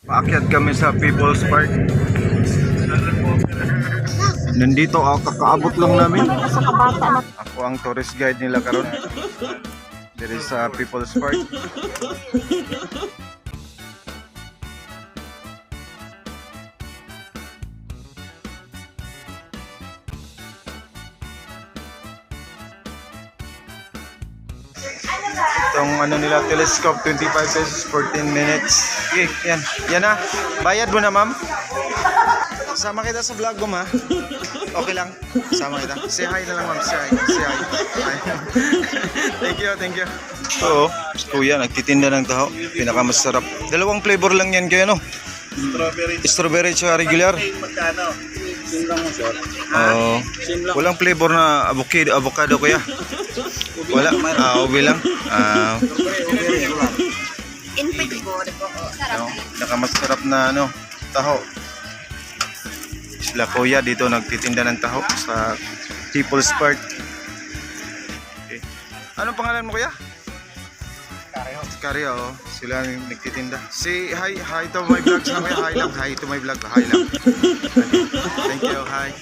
Paakyat kami sa People's Park. Nandito ako, kakaabot lang namin. Sa kabata na. Ako ang tourist guide nila karon. Dito sa People's Park. Itong ano nila, telescope, 25 pesos, 14 minutes. Okay, yan. Yan na. Bayad mo na, ma'am. Sama kita sa vlog mo, ha? Okay lang. Sama kita. Say hi na lang, ma'am. Say hi. Say hi. Hi. Thank you, thank you. Oo. Kuya, nagtitinda ng taho. Pinakamasarap. Dalawang flavor lang yan kayo, no? Strawberry tsaka regular. Magkano? Sin lang mo, sir. Oo. Walang flavor na avocado kuya. Wala. Ubi lang. Nakamasarap na ano, taho. Sila kuya dito nagtitinda ng taho sa People's Park. Okay. Anong pangalan mo kuya? Karyo. Sila nagtitinda. Say hi to my vlog sa kuya. Hi lang. Hi to my vlog. Hi lang. Thank you. Hi.